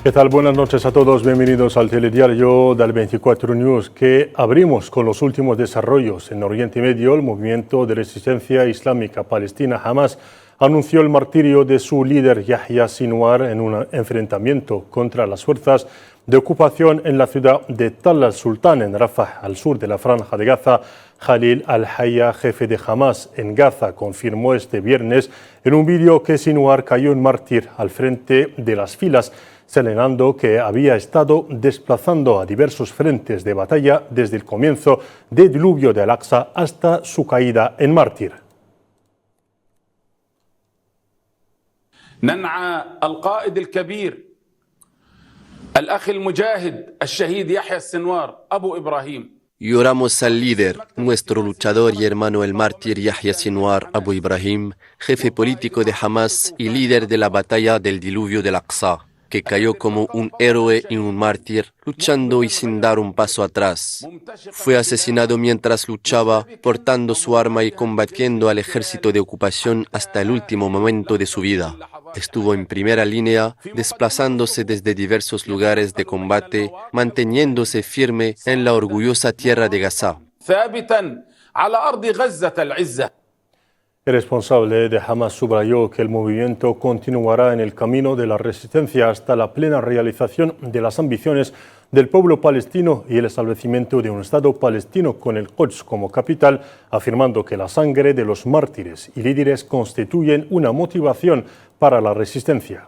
¿Qué tal? Buenas noches a todos. Bienvenidos al telediario del 24 News, que abrimos con los últimos desarrollos. En Oriente Medio, el movimiento de resistencia islámica palestina Hamas anunció el martirio de su líder Yahya Sinwar en un enfrentamiento contra las fuerzas de ocupación en la ciudad de Tal al-Sultan, en Rafah, al sur de la Franja de Gaza. Khalil al-Hayya, jefe de Hamas en Gaza, confirmó este viernes en un vídeo que Sinwar cayó en mártir al frente de las filas, señalando que había estado desplazando a diversos frentes de batalla desde el comienzo del diluvio de Al-Aqsa hasta su caída en mártir. ننعى القائد الكبير الأخ المجاهد الشهيد يحيى السنوار أبو إبراهيم. Lloramos al líder, nuestro luchador y hermano el mártir Yahya Sinwar Abu Ibrahim, jefe político de Hamas y líder de la batalla del diluvio del Aqsa, que cayó como un héroe y un mártir, luchando y sin dar un paso atrás. Fue asesinado mientras luchaba, portando su arma y combatiendo al ejército de ocupación hasta el último momento de su vida. Estuvo en primera línea, desplazándose desde diversos lugares de combate, manteniéndose firme en la orgullosa tierra de Gaza. El responsable de Hamas subrayó que el movimiento continuará en el camino de la resistencia hasta la plena realización de las ambiciones del pueblo palestino y el establecimiento de un Estado palestino con el Quds como capital, afirmando que la sangre de los mártires y líderes constituyen una motivación para la resistencia.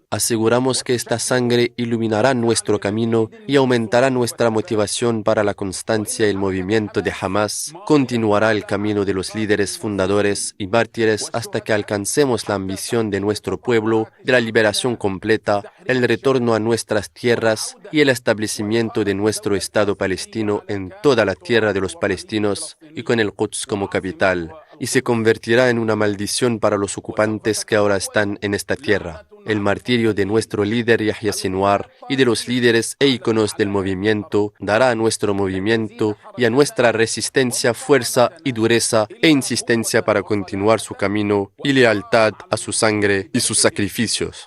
Aseguramos que esta sangre iluminará nuestro camino y aumentará nuestra motivación para la constancia. El movimiento de Hamas continuará el camino de los líderes fundadores y mártires hasta que alcancemos la ambición de nuestro pueblo de la liberación completa, el retorno a nuestras tierras y el establecimiento de nuestro Estado palestino en toda la tierra de los palestinos y con el Quds como capital, y se convertirá en una maldición para los ocupantes que ahora están en esta tierra. El martirio de nuestro líder Yahya Sinwar y de los líderes e íconos del movimiento dará a nuestro movimiento y a nuestra resistencia fuerza y dureza e insistencia para continuar su camino y lealtad a su sangre y sus sacrificios.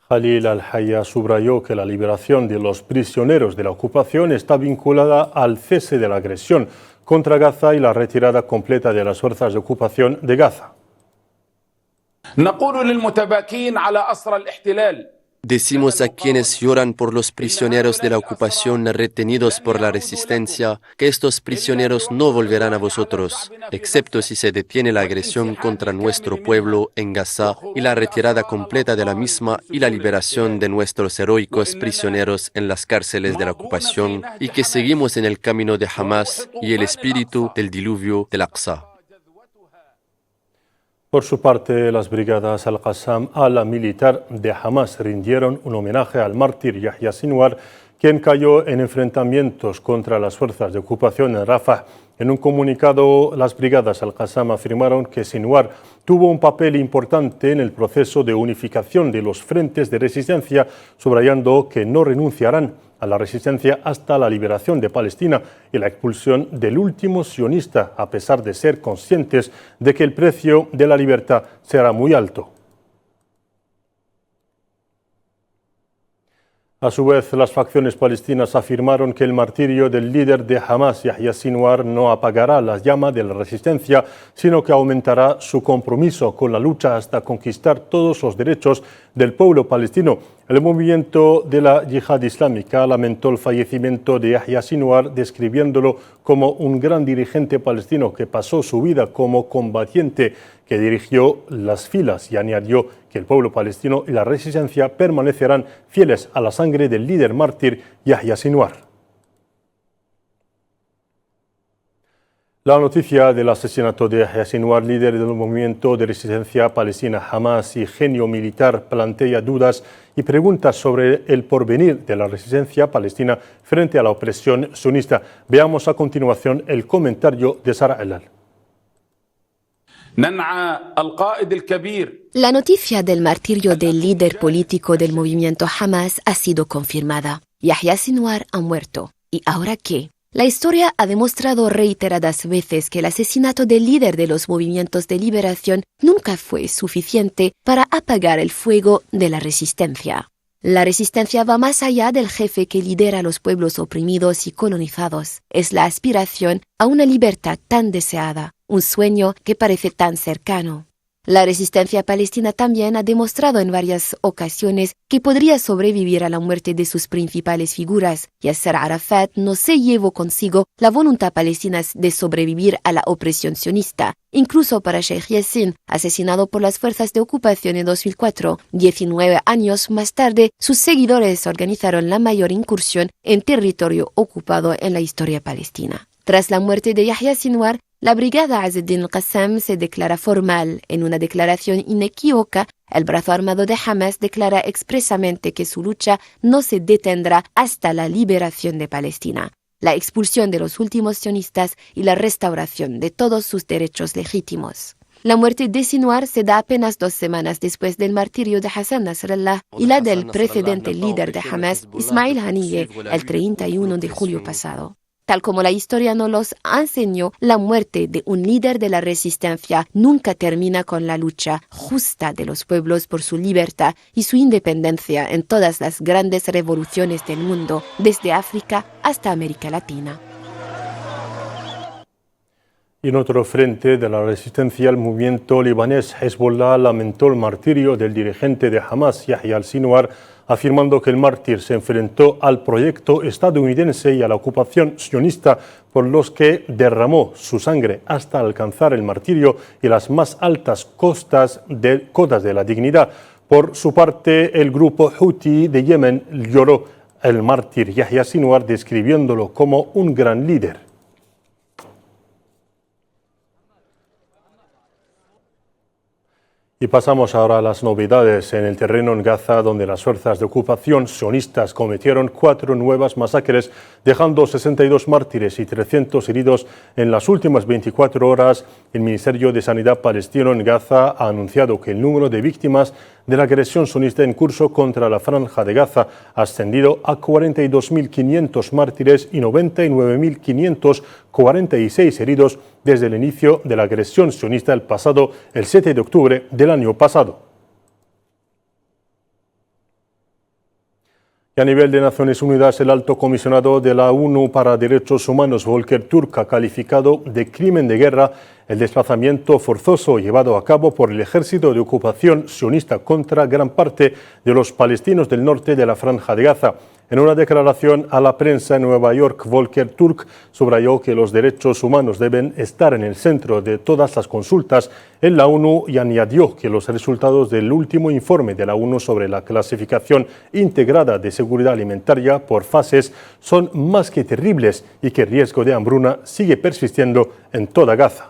Khalil al-Hayya subrayó que la liberación de los prisioneros de la ocupación está vinculada al cese de la agresión contra Gaza y la retirada completa de las fuerzas de ocupación de Gaza. Decimos a quienes lloran por los prisioneros de la ocupación retenidos por la resistencia que estos prisioneros no volverán a vosotros, excepto si se detiene la agresión contra nuestro pueblo en Gaza y la retirada completa de la misma y la liberación de nuestros heroicos prisioneros en las cárceles de la ocupación, y que seguimos en el camino de Hamas y el espíritu del diluvio del Aqsa. Por su parte, las brigadas Al-Qassam ala militar de Hamas rindieron un homenaje al mártir Yahya Sinwar, quien cayó en enfrentamientos contra las fuerzas de ocupación en Rafah. En un comunicado, las brigadas Al-Qassam afirmaron que Sinwar tuvo un papel importante en el proceso de unificación de los frentes de resistencia, subrayando que no renunciarán a la resistencia hasta la liberación de Palestina y la expulsión del último sionista, a pesar de ser conscientes de que el precio de la libertad será muy alto. A su vez, las facciones palestinas afirmaron que el martirio del líder de Hamas, Yahya Sinwar, no apagará las llamas de la resistencia, sino que aumentará su compromiso con la lucha hasta conquistar todos los derechos del pueblo palestino. El movimiento de la Yihad Islámica lamentó el fallecimiento de Yahya Sinwar, describiéndolo como un gran dirigente palestino que pasó su vida como combatiente que dirigió las filas, y añadió que el pueblo palestino y la resistencia permanecerán fieles a la sangre del líder mártir Yahya Sinwar. La noticia del asesinato de Yahya Sinwar, líder del movimiento de resistencia palestina Hamas y genio militar, plantea dudas y preguntas sobre el porvenir de la resistencia palestina frente a la opresión sionista. Veamos a continuación el comentario de Sara Elal. La noticia del martirio del líder político del movimiento Hamas ha sido confirmada. Yahya Sinwar ha muerto. ¿Y ahora qué? La historia ha demostrado reiteradas veces que el asesinato del líder de los movimientos de liberación nunca fue suficiente para apagar el fuego de la resistencia. La resistencia va más allá del jefe que lidera a los pueblos oprimidos y colonizados. Es la aspiración a una libertad tan deseada, un sueño que parece tan cercano. La resistencia palestina también ha demostrado en varias ocasiones que podría sobrevivir a la muerte de sus principales figuras. Yasser Arafat no se llevó consigo la voluntad palestina de sobrevivir a la opresión sionista. Incluso para Sheikh Yassin, asesinado por las fuerzas de ocupación en 2004, 19 años más tarde, sus seguidores organizaron la mayor incursión en territorio ocupado en la historia palestina. Tras la muerte de Yahya Sinwar, la brigada Azz-e-Din al-Qassam se declara formal. En una declaración inequívoca, el brazo armado de Hamas declara expresamente que su lucha no se detendrá hasta la liberación de Palestina, la expulsión de los últimos sionistas y la restauración de todos sus derechos legítimos. La muerte de Sinwar se da apenas 2 semanas después del martirio de Hassan Nasrallah y la del precedente líder de Hamas, Ismail Haniyeh, el 31 de julio pasado. Tal como la historia nos los enseñó, la muerte de un líder de la resistencia nunca termina con la lucha justa de los pueblos por su libertad y su independencia en todas las grandes revoluciones del mundo, desde África hasta América Latina. Y en otro frente de la resistencia, el movimiento libanés Hezbollah lamentó el martirio del dirigente de Hamas, Yahya al-Sinwar, afirmando que el mártir se enfrentó al proyecto estadounidense y a la ocupación sionista por los que derramó su sangre hasta alcanzar el martirio y las más altas cotas de la dignidad. Por su parte, el grupo Houthi de Yemen lloró al mártir Yahya Sinwar, describiéndolo como un gran líder. Y pasamos ahora a las novedades en el terreno en Gaza, donde las fuerzas de ocupación sionistas cometieron 4 nuevas masacres, dejando 62 mártires y 300 heridos en las últimas 24 horas. El Ministerio de Sanidad palestino en Gaza ha anunciado que el número de víctimas de la agresión sionista en curso contra la Franja de Gaza ha ascendido a 42.500 mártires y 99.546 heridos desde el inicio de la agresión sionista el 7 de octubre del año pasado. Y a nivel de Naciones Unidas, el alto comisionado de la ONU para Derechos Humanos, Volker Türk, ha calificado de crimen de guerra el desplazamiento forzoso llevado a cabo por el ejército de ocupación sionista contra gran parte de los palestinos del norte de la Franja de Gaza. En una declaración a la prensa en Nueva York, Volker Türk subrayó que los derechos humanos deben estar en el centro de todas las consultas en la ONU y añadió que los resultados del último informe de la ONU sobre la clasificación integrada de seguridad alimentaria por fases son más que terribles y que el riesgo de hambruna sigue persistiendo en toda Gaza.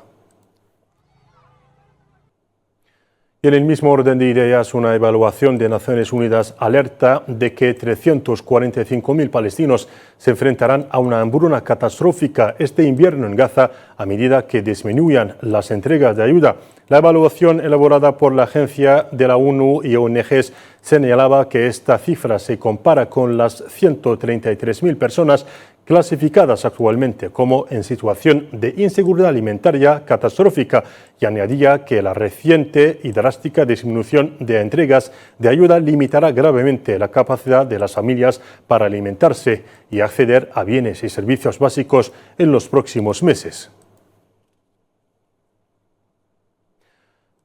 Y en el mismo orden de ideas, una evaluación de Naciones Unidas alerta de que 345.000 palestinos se enfrentarán a una hambruna catastrófica este invierno en Gaza a medida que disminuyan las entregas de ayuda. La evaluación elaborada por la Agencia de la ONU y ONGs señalaba que esta cifra se compara con las 133.000 personas clasificadas actualmente como en situación de inseguridad alimentaria catastrófica, y añadía que la reciente y drástica disminución de entregas de ayuda limitará gravemente la capacidad de las familias para alimentarse y acceder a bienes y servicios básicos en los próximos meses.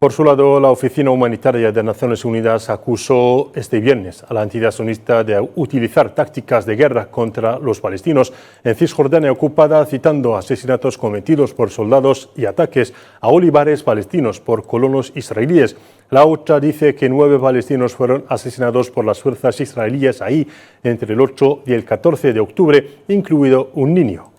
Por su lado, la Oficina Humanitaria de Naciones Unidas acusó este viernes a la entidad sionista de utilizar tácticas de guerra contra los palestinos en Cisjordania ocupada, citando asesinatos cometidos por soldados y ataques a olivares palestinos por colonos israelíes. La OCHA dice que 9 palestinos fueron asesinados por las fuerzas israelíes ahí entre el 8 y el 14 de octubre, incluido un niño.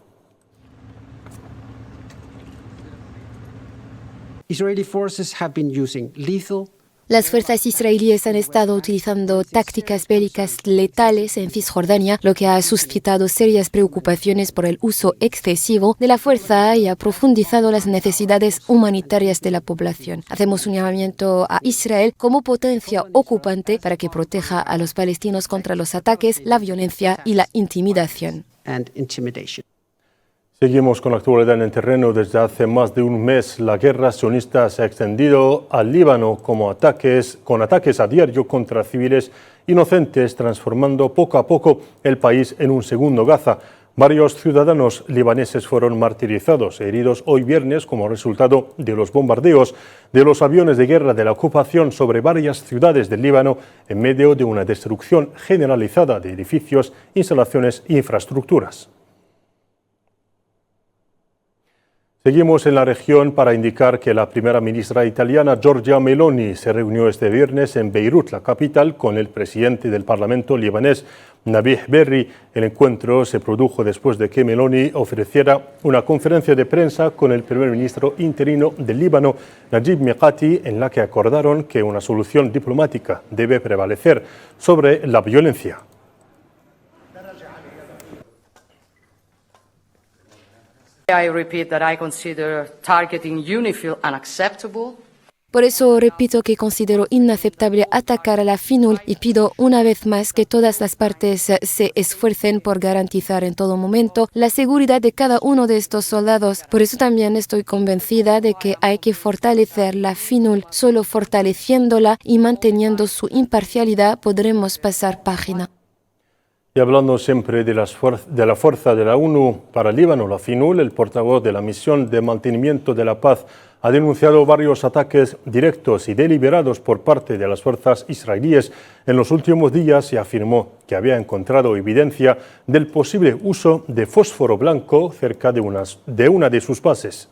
Las fuerzas israelíes han estado utilizando tácticas bélicas letales en Cisjordania, lo que ha suscitado serias preocupaciones por el uso excesivo de la fuerza y ha profundizado las necesidades humanitarias de la población. Hacemos un llamamiento a Israel como potencia ocupante para que proteja a los palestinos contra los ataques, la violencia y la intimidación. Seguimos con la actualidad en el terreno. Desde hace más de un mes, la guerra sionista se ha extendido al Líbano con ataques a diario contra civiles inocentes, transformando poco a poco el país en un segundo Gaza. Varios ciudadanos libaneses fueron martirizados e heridos hoy viernes como resultado de los bombardeos de los aviones de guerra de la ocupación sobre varias ciudades del Líbano en medio de una destrucción generalizada de edificios, instalaciones e infraestructuras. Seguimos en la región para indicar que la primera ministra italiana Giorgia Meloni se reunió este viernes en Beirut, la capital, con el presidente del Parlamento libanés, Nabih Berri. El encuentro se produjo después de que Meloni ofreciera una conferencia de prensa con el primer ministro interino del Líbano, Najib Mikati, en la que acordaron que una solución diplomática debe prevalecer sobre la violencia. I repeat that I consider targeting UNIFIL unacceptable. Por eso repito que considero inaceptable atacar a la FINUL y pido una vez más que todas las partes se esfuercen por garantizar en todo momento la seguridad de cada uno de estos soldados. Por eso también estoy convencida de que hay que fortalecer la FINUL. Solo fortaleciéndola y manteniendo su imparcialidad podremos pasar página. Y hablando siempre de la fuerza de la ONU para el Líbano, la FINUL, el portavoz de la misión de mantenimiento de la paz ha denunciado varios ataques directos y deliberados por parte de las fuerzas israelíes en los últimos días y afirmó que había encontrado evidencia del posible uso de fósforo blanco cerca de una de sus bases.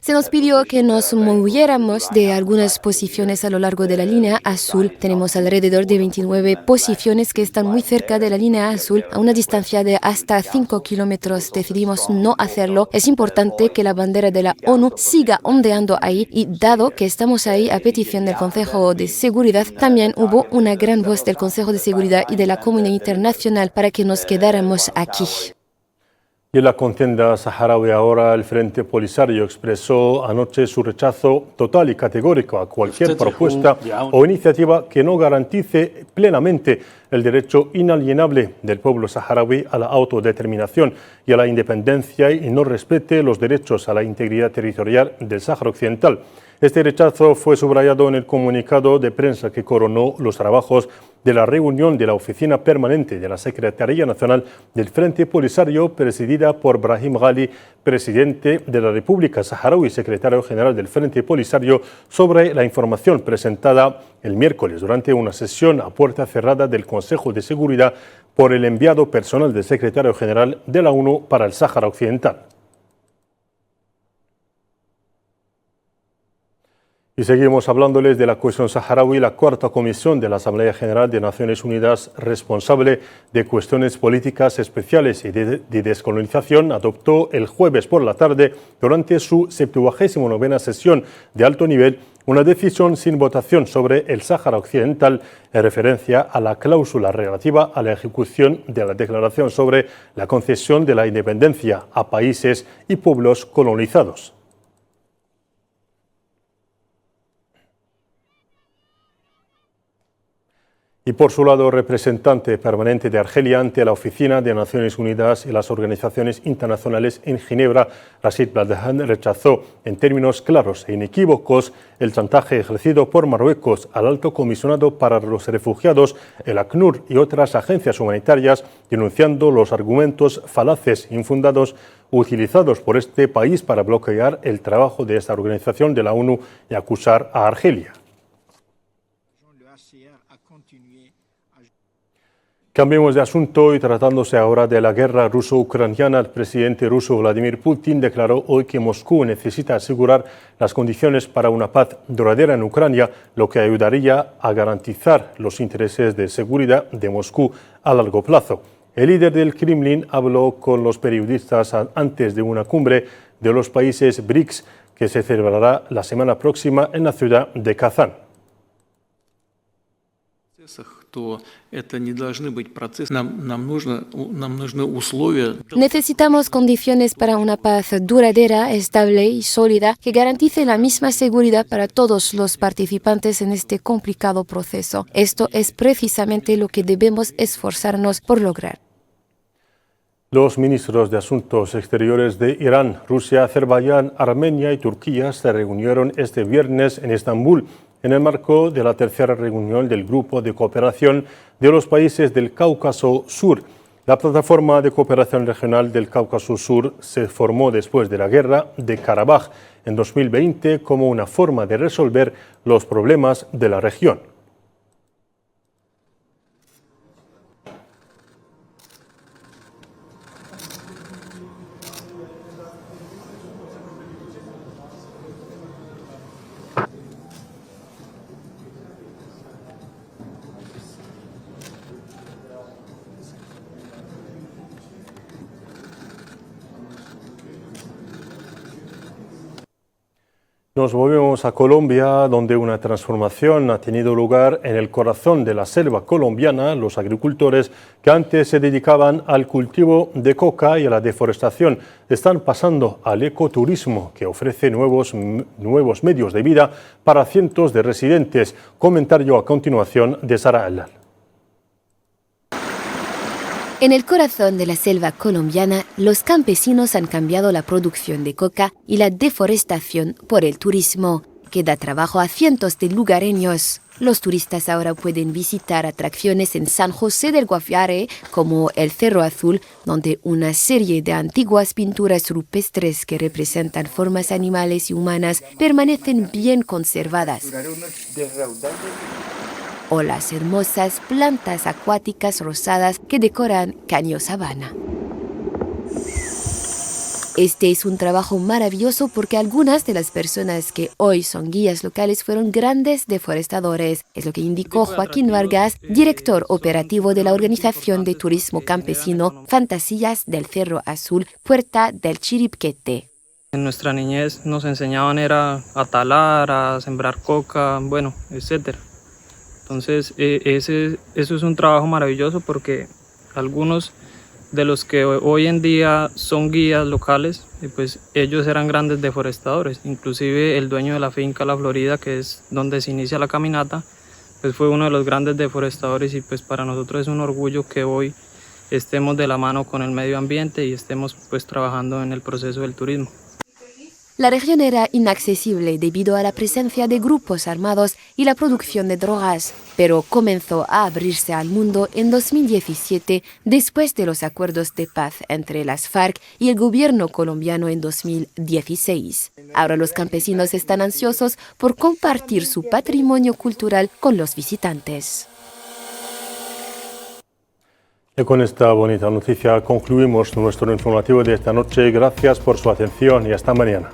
Se nos pidió que nos moviéramos de algunas posiciones a lo largo de la línea azul. Tenemos alrededor de 29 posiciones que están muy cerca de la línea azul, a una distancia de hasta 5 kilómetros. Decidimos no hacerlo. Es importante que la bandera de la ONU siga ondeando ahí y dado que estamos ahí a petición del Consejo de Seguridad, también hubo una gran voz del Consejo de Seguridad y de la comunidad internacional para que nos quedáramos aquí. Y en la contienda saharaui ahora, el Frente Polisario expresó anoche su rechazo total y categórico a cualquier propuesta o iniciativa que no garantice plenamente el derecho inalienable del pueblo saharaui a la autodeterminación y a la independencia y no respete los derechos a la integridad territorial del Sáhara Occidental. Este rechazo fue subrayado en el comunicado de prensa que coronó los trabajos de la reunión de la Oficina Permanente de la Secretaría Nacional del Frente Polisario, presidida por Brahim Ghali, presidente de la República Saharaui y secretario general del Frente Polisario, sobre la información presentada el miércoles durante una sesión a puerta cerrada del Consejo de Seguridad por el enviado personal del secretario general de la ONU para el Sáhara Occidental. Y seguimos hablándoles de la cuestión saharaui. La cuarta comisión de la Asamblea General de Naciones Unidas, responsable de cuestiones políticas especiales y de descolonización, adoptó el jueves por la tarde, durante su 79ª sesión de alto nivel, una decisión sin votación sobre el Sáhara Occidental en referencia a la cláusula relativa a la ejecución de la Declaración sobre la concesión de la independencia a países y pueblos colonizados. Y por su lado, representante permanente de Argelia ante la Oficina de Naciones Unidas y las organizaciones internacionales en Ginebra, Rachid Bladhan, rechazó en términos claros e inequívocos el chantaje ejercido por Marruecos al Alto Comisionado para los Refugiados, el ACNUR y otras agencias humanitarias, denunciando los argumentos falaces e infundados utilizados por este país para bloquear el trabajo de esta organización de la ONU y acusar a Argelia. Cambiemos de asunto y tratándose ahora de la guerra ruso-ucraniana, el presidente ruso Vladimir Putin declaró hoy que Moscú necesita asegurar las condiciones para una paz duradera en Ucrania, lo que ayudaría a garantizar los intereses de seguridad de Moscú a largo plazo. El líder del Kremlin habló con los periodistas antes de una cumbre de los países BRICS que se celebrará la semana próxima en la ciudad de Kazán. Necesitamos condiciones para una paz duradera, estable y sólida que garantice la misma seguridad para todos los participantes en este complicado proceso. Esto es precisamente lo que debemos esforzarnos por lograr. Los ministros de Asuntos Exteriores de Irán, Rusia, Azerbaiyán, Armenia y Turquía se reunieron este viernes en Estambul en el marco de la tercera reunión del Grupo de Cooperación de los Países del Cáucaso Sur. La Plataforma de Cooperación Regional del Cáucaso Sur se formó después de la Guerra de Karabaj en 2020 como una forma de resolver los problemas de la región. Nos movemos a Colombia, donde una transformación ha tenido lugar en el corazón de la selva colombiana. Los agricultores que antes se dedicaban al cultivo de coca y a la deforestación están pasando al ecoturismo, que ofrece nuevos medios de vida para cientos de residentes. Comentario a continuación de Sara Alal. En el corazón de la selva colombiana, los campesinos han cambiado la producción de coca y la deforestación por el turismo, que da trabajo a cientos de lugareños. Los turistas ahora pueden visitar atracciones en San José del Guaviare, como el Cerro Azul, donde una serie de antiguas pinturas rupestres que representan formas animales y humanas permanecen bien conservadas, o las hermosas plantas acuáticas rosadas que decoran Caño Sabana. Este es un trabajo maravilloso porque algunas de las personas que hoy son guías locales fueron grandes deforestadores, es lo que indicó Joaquín Vargas, director operativo de la organización de turismo campesino Fantasías del Cerro Azul, Puerta del Chiripquete. En nuestra niñez nos enseñaban era a talar, a sembrar coca, bueno, etcétera. Entonces, eso es un trabajo maravilloso porque algunos de los que hoy en día son guías locales, pues ellos eran grandes deforestadores. Inclusive el dueño de la finca La Florida, que es donde se inicia la caminata, pues fue uno de los grandes deforestadores y pues para nosotros es un orgullo que hoy estemos de la mano con el medio ambiente y estemos pues trabajando en el proceso del turismo. La región era inaccesible debido a la presencia de grupos armados y la producción de drogas, pero comenzó a abrirse al mundo en 2017 después de los acuerdos de paz entre las FARC y el gobierno colombiano en 2016. Ahora los campesinos están ansiosos por compartir su patrimonio cultural con los visitantes. Y con esta bonita noticia concluimos nuestro informativo de esta noche. Gracias por su atención y hasta mañana.